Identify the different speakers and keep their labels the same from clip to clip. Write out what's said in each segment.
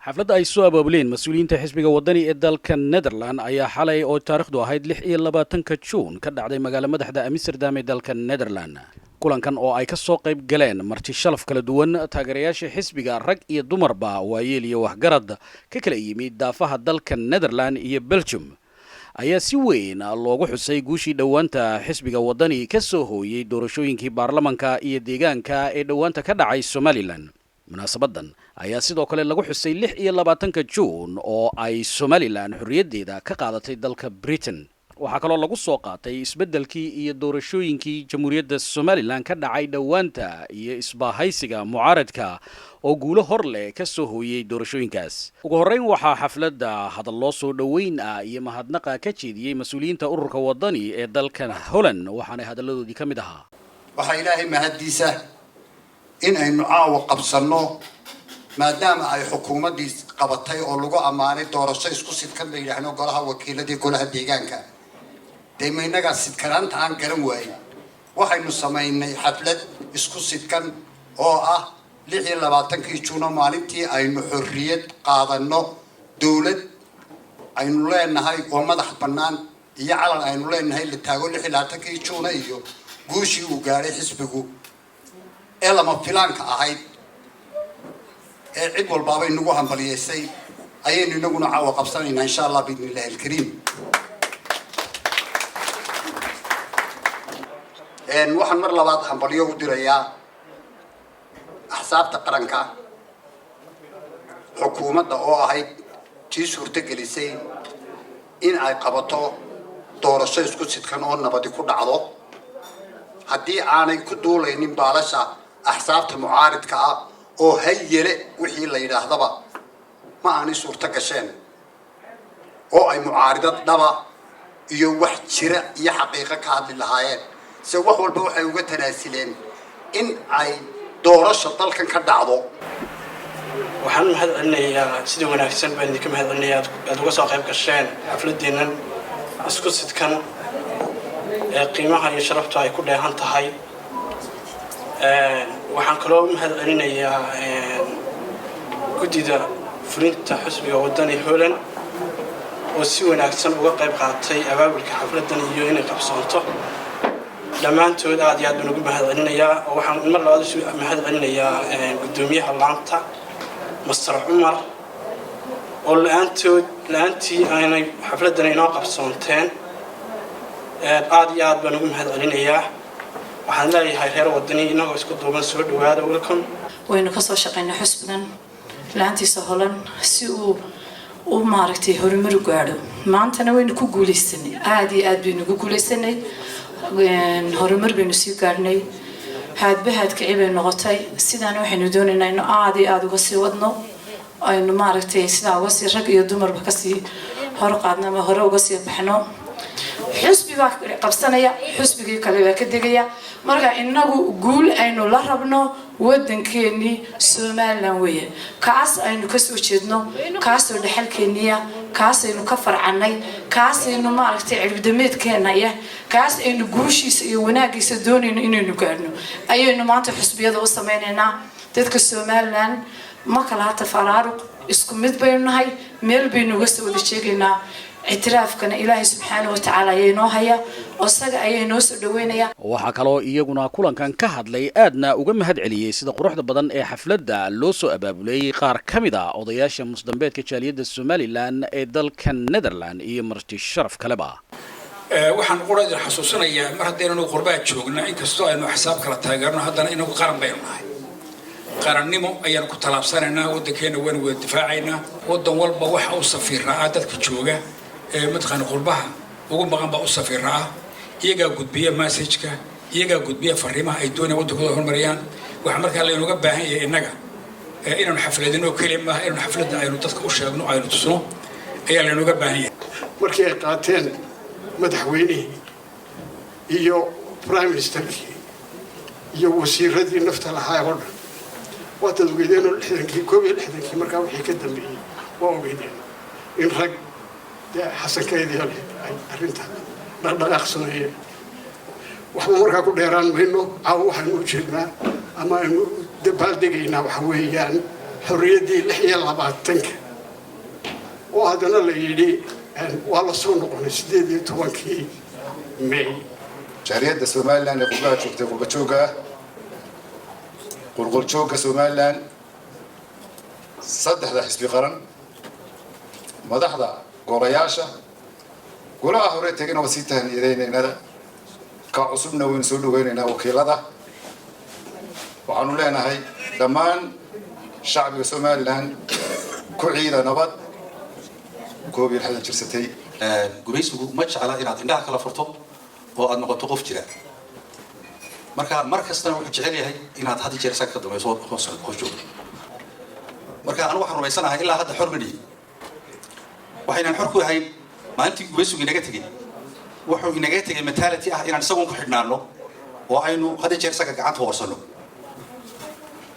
Speaker 1: xafladda ay soo abaabuleen mas-uuliyiinta xisbiga wadani ee dalka Netherland ayaa xalay oo taariikhdu ahayd 26 Juun ka dhacday magaalo madaxda Amsterdam ee dalka Netherland. kulankan oo ay ka soo qayb galeen marti shalaf kala duwan taageerayaasha xisbiga rag iyo dumarba waayeel iyo waxgarad ka kala yimid daafaha dalka Netherland iyo Belgium ayaa si weyn loogu xusay guushii dhawaanta xisbiga wadani ka soo hooyay doorashooyinkii baarlamaanka iyo deegaanka ee dhawaanta ka dhacay Somaliland. munaasabadan ayaa sidoo kale lagu xusay 26 Juun oo ay Somaliland xorriyadeeda ka qaadatay dalka Britain. waxaa kaloo lagu soo qaatay isbeddelkii iyo doorashooyinkii jamhuuriyadda Somaliland ka dhacay dhawaanta iyo isbaahaysiga mucaaradka oo guulo hor leh ka soo hooyay doorashooyinkaas. ugu horreyn waxaa xafladda hadallo soo dhaweyn iyo mahadnaqa ka jeediyay mas'uuliyiinta ururka wadani ee dalka Holland waxaana hadalladoodii ka mid ahaa
Speaker 2: waxa ilaahay mahadiisa in aynu caawa qabsanno maadaama ay xukuumaddii qabatay oo lagu ammaanay doorasho isku sidkan la yidhaahdo golaha wakiiladii golaha deegaanka deema innagaa sidkanaanta aan garan waayin waxaynu samaynay xaflad isku sidkan oo ah 26 Juun maalintii aynu xorriyad qaadanno dawlad aynu leenahay oo madax bannaan iyo calan aynu leenahay la taago 26 Juun iyo guushii uu gaaray xisbigu ee lama filaanka ahayd ee cid walbaaba inagu hambaliyeysay ayaynu inaguna caawa qabsanaynaa insha Allah biidnillaahi alkariim. waxaan mar labaad hambaliyo u dirayaa axsaabta qaranka xukuumadda oo ahayd tii suurtagelisay in ay qabato doorasho isku sidkan oo nabadi ku dhacdo haddii aanay ku duulaynin baalasha axsaabta mucaaridka ah oo hayele wixii la yidhaahdaba ma aanay suurta gasheen oo ay mucaaridad dhaba iyo wax jira iyo xaqiiqo ka hadli lahaayeen se wax walba waxay uga tanaasileen in ay doorasho dalkan ka dhacdo.
Speaker 3: waxaan mahad celinayaa sida wanaagsan baan idinka mahad celinayaa aad uga soo qayb gasheen xafladeennan isku sidkan ee qiimaha iyo sharafta ay ku dheehan tahay. waxaan kaloo mahad celinayaa guddida fulinta xisbiga wadani Holland oo si wanaagsan uga qayb qaatay abaabulka xafladan iyo inay qabsoonto. dhammaantood aad iyo aad baan ugu mahad celinayaa. waxaan mar labaad isu mahad celinayaa guddoomiyaha laanta Mr. Umar oo laantii aanay xafladan inoo qabsoonteen. aad iyo aad baan ugu mahad celinayaa. waxaan leeyahay reer wadani inagoo isku duuban soo dhawaada welcome.
Speaker 4: waynu ka soo shaqeynaa xisbigan laantiisa Holland si uu maaragtay horumar u gaadho. maantana waynu ku guuleysanay aad iyo aad baynu ugu guuleysanay horumar baynu sii gaadhnay haadbahaadka cibay noqotay sidaan waxaynu doonaynaa inuu aad iyo aad uga sii wadno aynu maaragtay sidaa uga sii rag iyo dumarba kasii hor qaadno ama hore uga sii baxno. xisbi baa qabsanaya xisbigii kale baa ka degaya marka inagu guul aynu la rabno wadankeeni Somaliland weeye kaas aynu ka soo jeedno kaas oo dhaxalkeeniya kaas aynu ka farcanay kaas aynu maaragtay ciribdameedkeena kaas aynu guushiisa iyo wanaagiisa doonayno inaynu gaarno ayaynu maanta xisbiyada u sameynaynaa. dadka Somaliland ma kala hata faraaruq isku mid baynu nahay meel baynu uga soo wada sheegaynaa. اعترافكنا إلهي سبحانه وتعالى ينوهيا وصدق أيه سو dhaweynaya.
Speaker 1: waxaa kaloo iyaguna kulankan ka hadlay aadna uga mahad celiyay sida quruxda badan ee xafladda loo soo abaabulay qaar kamid ah odayaasha musdambeedka jaaliyadda Somaliland ee dalka Netherland iyo marti sharaf kaleba.
Speaker 5: waxaan qoraydin xasuusanayaa mar haddaynu qurbaa joogna inkastoo aynu xisaab kala taageerno haddana inagu qaran baynu nahay. qarannimo ayaan ku talaabsanaynaa wadankeena waan wada difaacaynaa. wadan walba waxa uu safiiraa dadka jooga مدخن قربها وقوم بقى بقصة يجا قد بيا مسجك يجا قد بيا فريمة أيدونا ودخلوا هم مريان وحمرك على إنه جبه هي النجا إنه حفلة إنه كلمة إنه حفلة إنه تذكر وش إنه إنه تصنع هي اللي إنه جبه هي
Speaker 6: مركي قاتل مدحويني يو برايم مينستر يو وزير هذه النفط الحياة ورد وتدويدين الحين كوبي الحين مركب حكيتهم بيه وأوجدين إن رج حسن كيدي هذه أرنتها دقدقة صناعية وحنا مركا كل إيران منه أو حنو جدنا أما دبال دقينا وحويان xorriyaddii 26 oo haddana la yidhi waa la soo noqonay 18 May.
Speaker 7: جارية سومالان قبلة شوكتي قبلة شوكة قلقل شوكة سومالان صدح ذا حسبي قرن مدح ذا قرياشة قولا أهوريت تجينا وسيتها إلينا هذا كعصبنا ونسولو ويننا وكيل هذا وعنو لنا هاي دمان شعب سومالان كعيدة نبض كوبي الحاجة جرستي
Speaker 8: قبيس ماتش على إن عندها كلا فرطة وأنا قلت قف جرا مركز تنا وجعلي هاي إن هذا جرا سكت وما يصور خشوع مركز أنا واحد ربع سنة إلا هذا حر مني وحين الحركة هاي ما أنت قبيس وجنجتك وحنا جنجتك المثالتي إن نسوون كحنا له وعينه هذا جرا سكت قعدت ورسله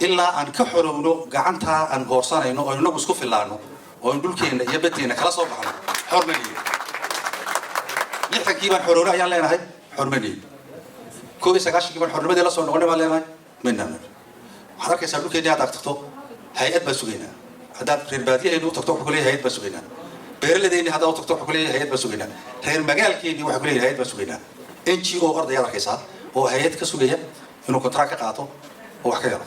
Speaker 8: إلا أن كحرونه قعدتها أن ورسنا إنه بسكوف اللانو وندول كين يبتينا خلاص وبحنا حر مني لحظة كيبان حرورة يان لنا هاي حرمني كوي سكاش كيبان حرمة دي لصون نقولنا ما لنا هاي منا حركة سالو كده هذا تكتو هيئة بسوينا هذا ربادية إنه تكتو حكولي هيئة بسوينا بيرل ديني هذا تكتو حكولي هيئة بسوينا غير مجال كيني وحكولي هيئة بسوينا إنشي أو أرض يلا كيسا أو هيئة كسوية إنه كتراك قاطو هو حكاية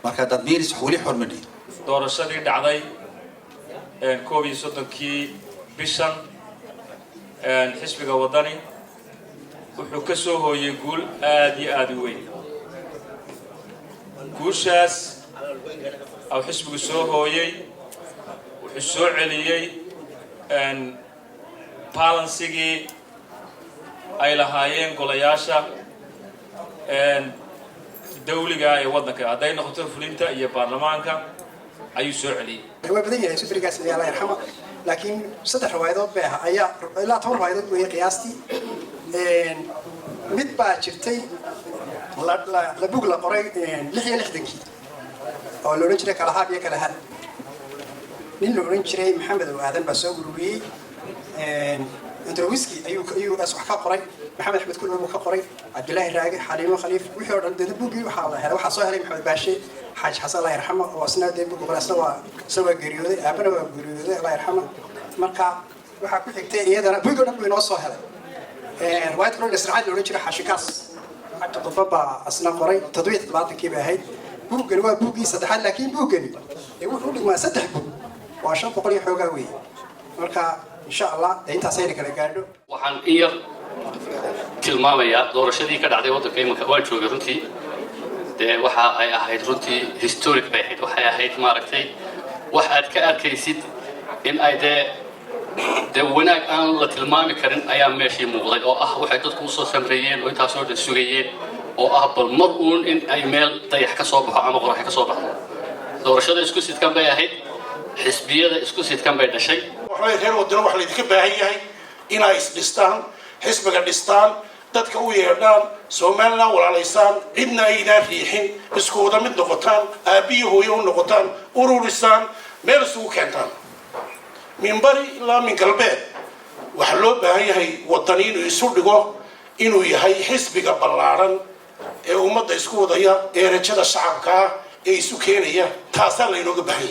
Speaker 8: مركز تدمير حولي حرمني
Speaker 9: دور الشديد عضي كوبي صدق كي بيشان حسبك وطني وحكسه هو يقول آدي وين كوشاس أو حسبك سوه هو وحسوع عليي أن بالانسيجي أي لهايين كلياشة أن دولة جاي وطنك عدين خطر فلنتا يا برلمانك أي سوع علي
Speaker 10: هو بدي يسوي فريقاس اللي الله يرحمه لكن صدق روايات بها أي لا تمر روايات وهي قياستي مد باجرتي لا بقول قري لحية لحدنكي أو لو نجري كلها بيا كلها من لو نجري محمد وآدم بسوقي أندرويسكي أيو أسوح كقري محمد أحمد كل أبو كقري عبد الله الراجع حليم خليف وحور عند دبوبي وحاله هذا وحصل عليه محمد باشي حاج حسن الله يرحمه وأسناد دبوبي ولا سوى جريودي أبنا جريودي الله يرحمه marka waxa ku xigtay iyadana buuga dhan inoo soo helay riwaayad kale israaciil loo jira xashikaas hadda qofba asna qoray tadwiid 70kii baa ahayd buugani waa buugii saddexaad laakiin buugani wuxuu dhigmaa 3 buug waa 500 xoogaa weey marka insha Allah intaas ay kala gaadho
Speaker 11: waxaan iyar tilmaamayaa doorashadii ka dhacday waddanka imanka waan joogay runtii waxa ay ahayd runtii historic bay ahayd waxay ahayd maaragtay wax aad ka arkaysid in ay wanaag aan la tilmaami karin ayaa meeshii muuqday oo ah waxay dadku u soo samreeyeen oo intaas oo dhan sugayeen oo ah bal mar uun in ay meel dayax ka soo baxo ama qorax ka soo baxdo doorashada isku sidkan bay ahayd xisbiyada isku sidkan bay dhashay
Speaker 12: waxay reer wadana wax la idinka baahan yahay inay isdhistaan xisbiga dhistaan dadka u yeedhaan Soomaaliland walaalaysaan cidna ayna riixin isku wada mid noqotaan aabiyo hooyo noqotaan ururisaan meel isugu keentaan من بري لا من قلبه وحلو بهاي وطنين يسودقه إنه يهاي حسب قبلارن ومضى يسكو ضيا رجال الشعب كا يسوكينيا تاسر لينو بهاي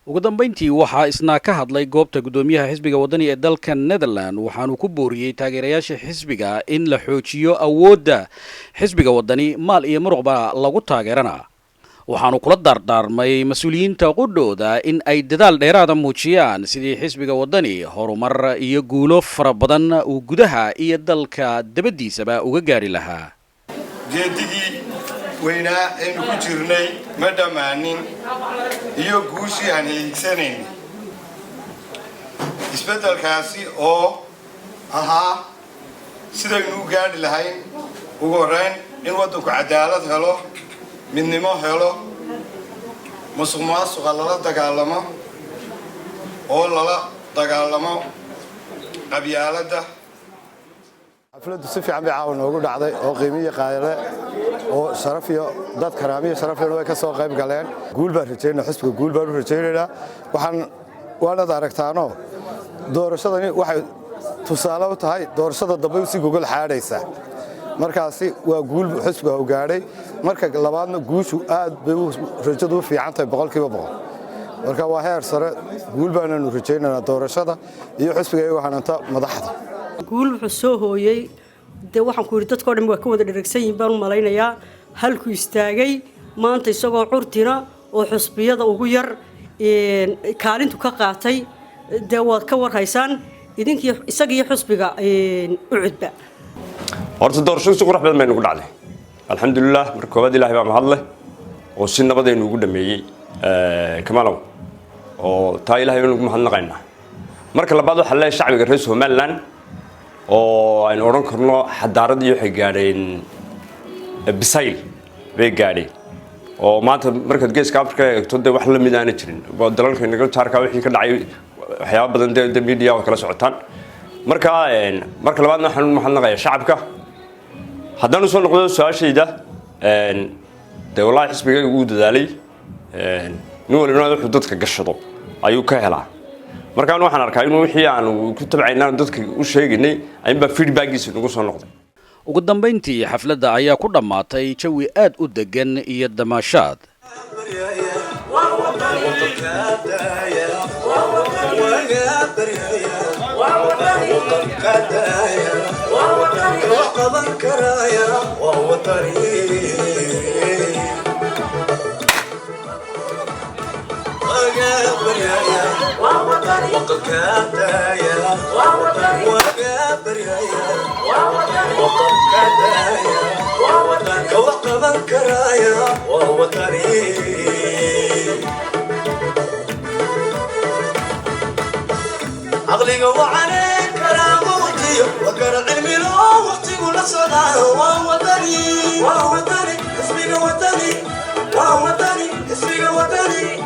Speaker 1: ugu dambeyntii waxaa isna ka hadlay goobta gudoomiyaha xisbiga wadani ee dalka Netherland waxaanu ku booriyay taageerayaasha xisbiga in la xoojiyo awoodda xisbiga wadani maal iyo muruqba lagu taageerana waxaanu kula dardaarmay mas'uuliyiinta qudhooda in ay dadaal dheeraad ah muujiyaan sidii xisbiga wadani horumar iyo guulo fara badan uu gudaha iyo dalka dabadiisaba uga gaari lahaa
Speaker 13: geedigii weynaa aynu ku jirnay ma dhammaanin iyo guushii aan hiigsanayn isbeddelkaasi oo ahaa sidaynu u gaadhi lahayn ugu horreyn in waddanku cadaalad helo midnimo helo musuqmaasuqa lala dagaalamo oo lala dagaalamo qabyaaladda
Speaker 14: xafladdu si fiican bay caawan noogu dhacday oo qiimiyo qaale oo sharaf iyo dad karaamiyo sharaf leh way ka soo qayb galeen guul baan rajaynaa xisbiga guul baan u rajaynaynaa waanad aragtaano doorashadani waxay tusaale u tahay doorashada dambe si gogol xaadhaysa markaasi waa guul xisbiga u gaadhay marka labaadna guushu aad bay rajadu u fiican tahay 100%. marka waa heer sare guul baananu rajaynaynaa doorashada iyo xisbiga iyagu hananta madaxda.
Speaker 15: guul wuxuu soo hooyay waxaan ku yiri dadkoo dhan waa ka wada dheregsan yihiin baan u malaynayaa halku istaagay maanta isagoo curtina oo xisbiyada ugu yar kaalintu ka qaatay waad ka warhaysaan idinkii isagii xisbiga u cudba.
Speaker 16: horta doorashadu si qurux badan bay nagu dhacday alxamdulilah marka koobaad ilaahay baa mahad leh oo si nabad ah ugu dhameeyay kamalow oo taa ilaahay baan ugu mahadnaqaynaa. marka labaad waxa la shacbiga reer Somaliland oo aan oran karno xadaaradii waxay gaadheen bisayl bay gaadheen oo maanta marka geeska Afrika eegto wax la mid ah jirin dalalka inaga taarka wixii ka dhacay waxyaabo badan media oo kala socotaan. marka labaadna waxaan u mahadnaqayaa shacabka. haddana soo noqdo su'aashayda wallahi xisbiga ugu dadaalay nin walba wuxuu dadka gashado ayuu ka helaa. markaan waxaan arkaa inuu wixii aan ku tabcaynaa dadka u sheegnay ayba feedbackiisa nagu soo noqday.
Speaker 1: ugu dambeyntii xafladda ayaa ku dhamaatay jawi aad u degan iyo damaashaad.
Speaker 17: عقلي وعليك كرامتي وكر علمي له وقتي ولا صدى ووطني اسمي وطني ووطني اسمي وطني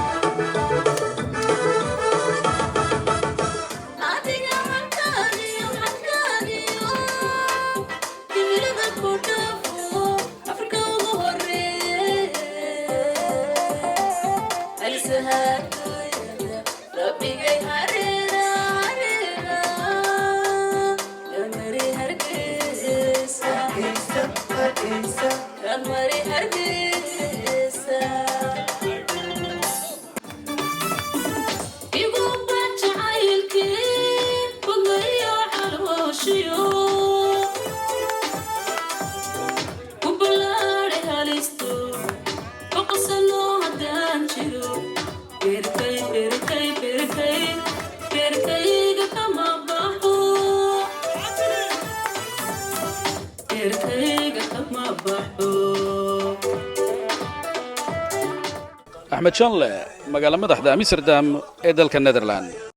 Speaker 1: أحمد شانله مقالة مدحدة أمستردام إدل كالنذرلاند.